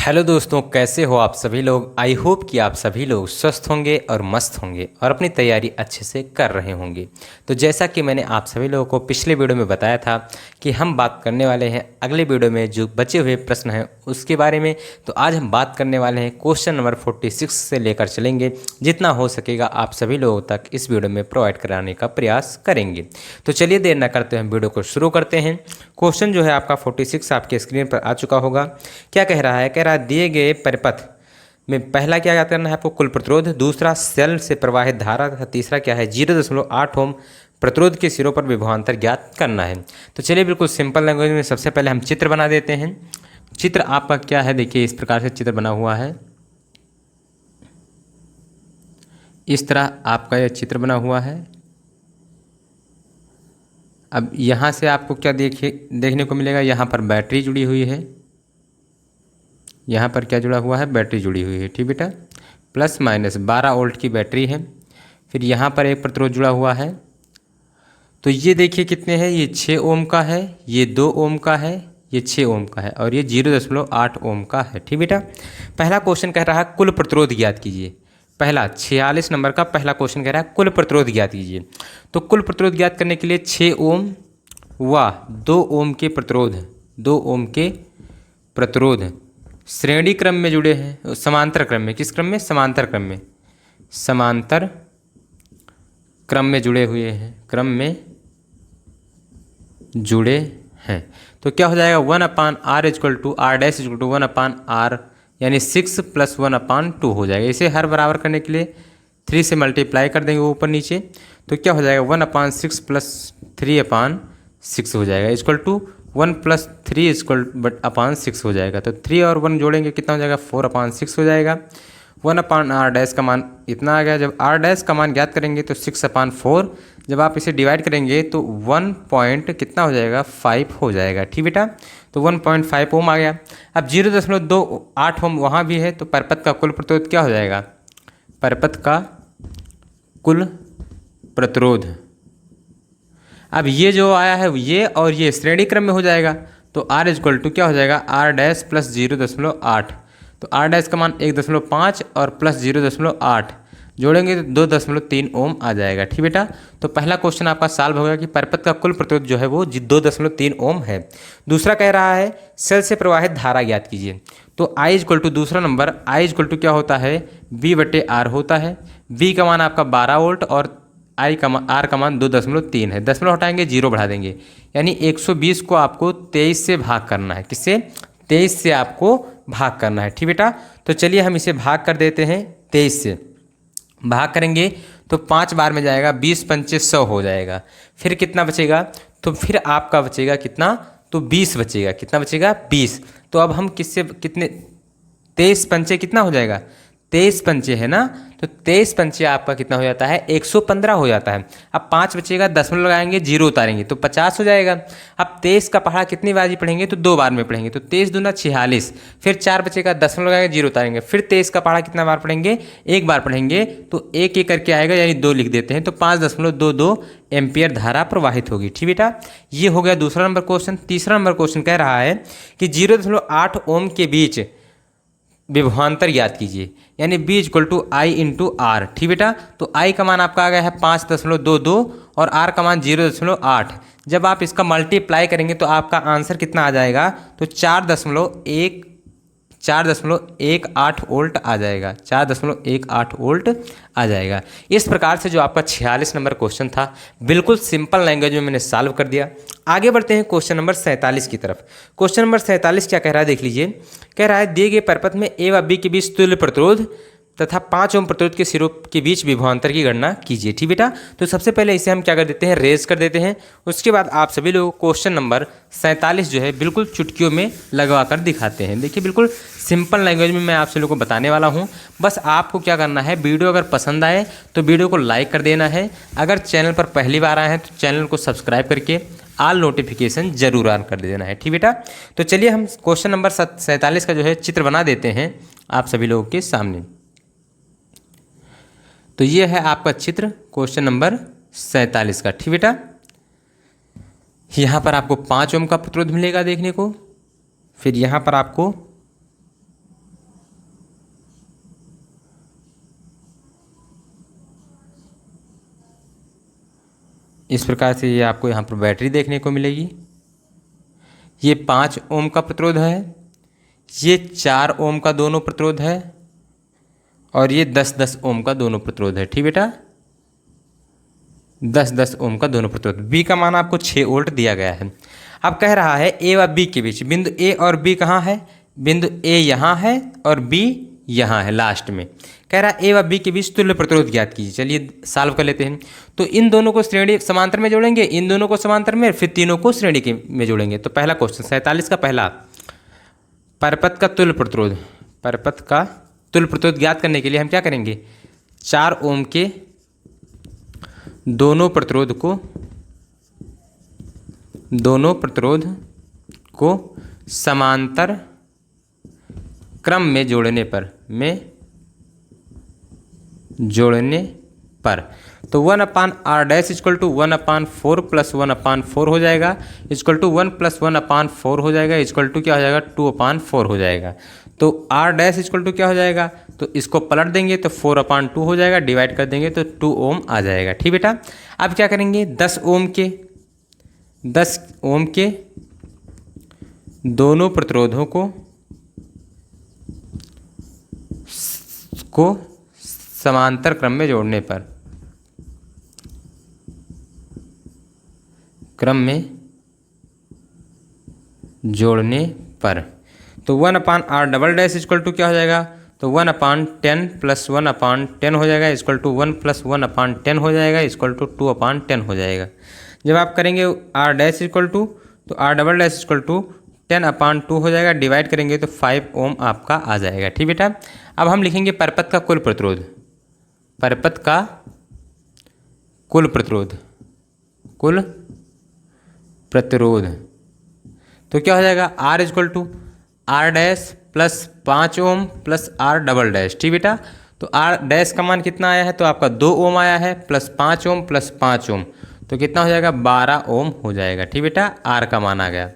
Hello दोस्तों, कैसे हो आप सभी लोग। आई होप कि आप सभी लोग स्वस्थ होंगे और मस्त होंगे और अपनी तैयारी अच्छे से कर रहे होंगे। तो जैसा कि मैंने आप सभी लोगों को पिछले वीडियो में बताया था कि हम बात करने वाले हैं अगले वीडियो में जो बचे हुए प्रश्न हैं उसके बारे में। तो आज हम बात करने वाले हैं क्वेश्चन नंबर 46 से लेकर चलेंगे। जितना हो सकेगा आप सभी लोगों तक इस वीडियो में प्रोवाइड कराने का प्रयास करेंगे। तो चलिए देर न करते हैं, वीडियो को शुरू करते हैं। क्वेश्चन जो है आपका 46 आपके स्क्रीन पर आ चुका होगा। क्या कह रहा है? कह रहा है दिए गए परिपथ में पहला क्या याद करना है आपको? कुल प्रतिरोध। दूसरा सेल से प्रवाहित धारा तथा तीसरा क्या है? 0.8 ओम प्रतिरोध के सिरों पर विभवांतर ज्ञात करना है। तो चलिए बिल्कुल सिंपल लैंग्वेज में सबसे पहले हम चित्र बना देते हैं। चित्र आपका क्या है? देखिए इस प्रकार से चित्र बना हुआ है। इस तरह आपका यह चित्र बना हुआ है। अब यहाँ से आपको क्या देखने को मिलेगा? यहाँ पर बैटरी जुड़ी हुई है। यहाँ पर क्या जुड़ा हुआ है? बैटरी जुड़ी हुई है। ठीक बेटा, प्लस माइनस 12 वोल्ट की बैटरी है। फिर यहाँ पर एक प्रतिरोध जुड़ा हुआ है। तो ये देखिए कितने हैं? ये 6 ओम का है, ये 2 ओम का है, ये 6 ओम का है और ये 0.8 ओम का है। ठीक बेटा, पहला क्वेश्चन कह रहा है कुल प्रतिरोध ज्ञात कीजिए। पहला 46 नंबर का पहला क्वेश्चन कह रहा है कुल प्रतिरोध ज्ञात कीजिए। तो कुल प्रतिरोध ज्ञात करने के लिए 6 ओम व 2 ओम के प्रतिरोध, 2 ओम के प्रतिरोध श्रेणी क्रम में जुड़े हैं, समांतर क्रम में। किस क्रम में? समांतर क्रम में। समांतर क्रम में जुड़े हुए हैं, क्रम में जुड़े हैं। तो क्या हो जाएगा? 1/r equal to r dash equal to 1/r, यानी 6 + 1/2 हो जाएगा। इसे हर बराबर करने के लिए 3 से मल्टीप्लाई कर देंगे ऊपर नीचे। तो क्या हो जाएगा? 1/6 + 3/6 हो जाएगा, इक्वल टू 1 + 3 इक्वल अपॉन 6 हो जाएगा। तो 3 और 1 जोड़ेंगे कितना हो जाएगा? 4/6 हो जाएगा। 1/r डैश का मान इतना आ गया। जब r डैश का मान ज्ञात करेंगे तो 6/4, जब आप इसे डिवाइड करेंगे तो 1 पॉइंट कितना हो जाएगा? 5 हो जाएगा। ठीक बेटा, तो 1.5 ओम आ गया। अब 0.28 ओम वहाँ भी है, तो परिपथ का कुल प्रतिरोध क्या हो जाएगा? परिपथ का कुल प्रतिरोध, अब ये जो आया है ये और ये श्रेणी क्रम में हो जाएगा। तो r इक्वल टू क्या हो जाएगा? r dash plus 0.8। तो r डैश का मान 1.5 और प्लस 0.8 जोड़ेंगे तो 2.3 ओम आ जाएगा। ठीक बेटा, तो पहला क्वेश्चन आपका सॉल्व हो गया कि परिपथ का कुल प्रतिरोध जो है वो 2.3 ओम है। दूसरा कह रहा है सेल से प्रवाहित धारा ज्ञात कीजिए। तो I इक्वल टू दूसरा नंबर I इक्वल टू क्या होता है? V/R होता है। V का मान आपका 12 वोल्ट और R का मान 2.3 है। दशमलव हटाएंगे, 0 बढ़ा देंगे, यानी 120 को आपको 23 से भाग करना है। किससे? 23 से आपको भाग करना है। ठीक बेटा, तो चलिए हम इसे भाग कर देते हैं। 23 से भाग करेंगे तो 5 बार में जाएगा, 20 पंचे 100 हो जाएगा। फिर कितना बचेगा? तो फिर आपका बचेगा कितना? तो 20 बचेगा। कितना बचेगा? 20। तो अब हम किससे कितने? 23 पंचे कितना हो जाएगा? 23 पंचे है ना, तो 23 पंचे आपका कितना हो जाता है? 115 हो जाता है। अब 5 बचेगा, दशमलव लगाएंगे, 0 उतारेंगे तो 50 हो जाएगा। अब 23 का पहाड़ा कितनी बार पढ़ेंगे? तो 2 बार में पढ़ेंगे, तो 23 दूना 46। फिर 4 बचेगा, दशमलव लगाएंगे, 0 उतारेंगे। फिर 23 का पहाड़ा कितना बार पढ़ेंगे? 1 बार पढ़ेंगे, तो 1 1 करके आएगा, यानी 2 लिख देते हैं। तो 5.22 एम्पियर धारा प्रवाहित होगी। ठीक बेटा, ये हो गया दूसरा नंबर क्वेश्चन। तीसरा नंबर क्वेश्चन कह रहा है कि 0.8 ओम के बीच विभवांतर ज्ञात कीजिए, यानी B equal to I into R। ठीक बेटा, तो I का मान आपका आ गया है 5.22 और R का मान 0.8। जब आप इसका मल्टीप्लाई करेंगे तो आपका आंसर कितना आ जाएगा? तो 4.18 वोल्ट आ जाएगा। 4.18 वोल्ट आ जाएगा। इस प्रकार से जो आपका 46 नंबर क्वेश्चन था, बिल्कुल सिंपल लैंग्वेज में मैंने सॉल्व कर दिया। आगे बढ़ते हैं क्वेश्चन नंबर 47 की तरफ। क्वेश्चन नंबर 47 क्या कह रहा है? देख लीजिए। कह रहा है दिए गए परिपथ में A व B के बीच तुल्य प्रतिरोध तथा 5 ओम प्रतिरोध के सिरों के बीच विभवांतर की गणना कीजिए। ठीक बेटा, तो सबसे पहले इसे हम क्या कर देते हैं? रेज कर देते हैं। उसके बाद आप सभी लोग क्वेश्चन नंबर 47 जो है बिल्कुल चुटकियों में लगवा कर दिखाते हैं। देखिए बिल्कुल सिंपल लैंग्वेज में मैं आप सभी लोगों को बताने वाला हूँ। बस आपको क्या करना है, वीडियो अगर पसंद आए तो वीडियो को लाइक कर देना है। अगर चैनल पर पहली बार आए हैं तो चैनल को सब्सक्राइब करके ऑल नोटिफिकेशन जरूर ऑन कर देना है। ठीक बेटा, तो चलिए हम क्वेश्चन नंबर 47 का जो है चित्र बना देते हैं आप सभी लोगों के सामने। तो ये है आपका चित्र क्वेश्चन नंबर 47 का। ठीक बेटा, यहाँ पर आपको 5 ओम का प्रतिरोध मिलेगा देखने को। फिर यहाँ पर आपको इस प्रकार से ये आपको यहाँ पर बैटरी देखने को मिलेगी। ये 5 ओम का प्रतिरोध है, ये 4 ओम का दोनों प्रतिरोध है और ये 10-10 ओम का दोनों प्रतिरोध है। ठीक बेटा, 10-10 ओम का दोनों प्रतिरोध। बी का मान आपको 6 वोल्ट दिया गया है। अब कह रहा है ए व बी के बीच, बिंदु ए और बी कहाँ है? बिंदु ए यहाँ है और बी यहाँ है लास्ट में। कह रहा है ए व बी के बीच तुल्य प्रतिरोध ज्ञात कीजिए। चलिए सॉल्व कर लेते हैं। तो इन दोनों को श्रेणी समांतर में जोड़ेंगे, इन दोनों को समांतर में, फिर तीनों को श्रेणी के में जोड़ेंगे। तो पहला क्वेश्चन 47 का पहला, परपथ का तुल्य प्रतिरोध, परपथ का तुल्य प्रतिरोध ज्ञात करने के लिए हम क्या करेंगे? 4 ओम के दोनों प्रतिरोध को समांतर क्रम में जोड़ने पर तो 1/r dash equal to 1/4 plus 1/4 हो जाएगा, इक्वल टू 1 प्लस 1/4 हो जाएगा, इक्वल टू क्या हो जाएगा? 2/4 हो जाएगा। तो r डैश इक्वल टू क्या हो जाएगा? तो इसको पलट देंगे तो 4/2 हो जाएगा, डिवाइड कर देंगे तो 2 ओम आ जाएगा। ठीक बेटा, अब क्या करेंगे? 10 ओम के दोनों प्रतिरोधों को समांतर क्रम में जोड़ने पर, तो 1/r double dash equal to क्या हो जाएगा? तो 1/10 प्लस 1/10 हो जाएगा, इक्वल टू 1 प्लस 1/10 हो जाएगा, इक्वल टू 2/10 हो जाएगा। जब आप करेंगे r डैश इक्वल टू, तो r double dash equal to 10/2 हो जाएगा, डिवाइड करेंगे तो 5 ओम आपका आ जाएगा। ठीक बेटा, अब हम लिखेंगे परपथ का कुल प्रतिरोध, परपथ का कुल प्रतिरोध तो क्या हो जाएगा? r equal to r dash plus 5 ohm plus r double dash. ठीक बेटा, तो r डैश का मान कितना आया है? तो आपका 2 ओम आया है, प्लस 5 ओम प्लस 5 ओम, तो कितना हो जाएगा? 12 ओम हो जाएगा। ठीक बेटा, r का मान आ गया।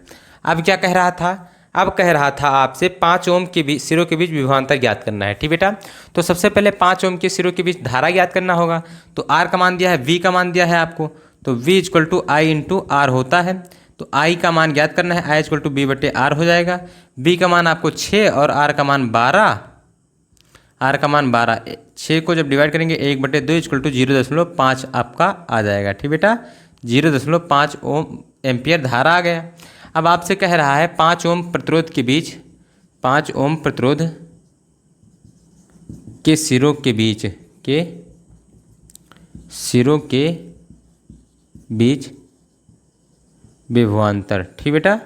अब क्या कह रहा था? अब कह रहा था आपसे 5 ओम के बीच सिरों के बीच विभवांतर ज्ञात करना है। ठीक बेटा, तो सबसे पहले 5 ओम के सिरों के बीच धारा ज्ञात करना होगा। तो r का मान दिया है, v का मान दिया है आपको, तो v equal to I into R होता है। तो i का मान ज्ञात करना है, i इक्वल टू b/r हो जाएगा। b का मान आपको 6 और r का मान 12, 6 को जब डिवाइड करेंगे 1/2 इक्वल टू 0.5 आपका आ जाएगा। ठीक बेटा, 0.5 ओम एम्पियर धारा आ गया। अब आपसे कह रहा है 5 ओम प्रतिरोध के बीच, 5 ओम प्रतिरोध के सिरों के बीच विभवांतर। ठीक बेटा,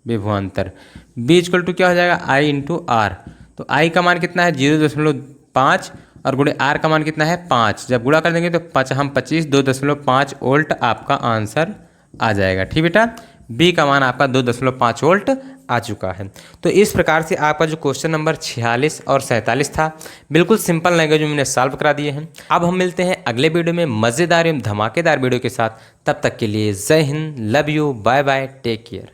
विभवांतर b इक्वल टू क्या हो जाएगा? i into R. तो i का मान कितना है? 0.5 और गुणे r का मान कितना है? 5। जब गुणा कर देंगे तो 5 हम 25, 2.5 वोल्ट आपका आंसर आ जाएगा। ठीक बेटा, b का मान आपका 2.5 वोल्ट आ चुका है। तो इस प्रकार से आपका जो क्वेश्चन नंबर 46 और 47 था, बिल्कुल सिंपल लैंग्वेज में मैंने सॉल्व करा दिए हैं। अब हम मिलते हैं अगले वीडियो में मज़ेदार एवं धमाकेदार वीडियो के साथ। तब तक के लिए जय हिंद, love you, bye bye, take care.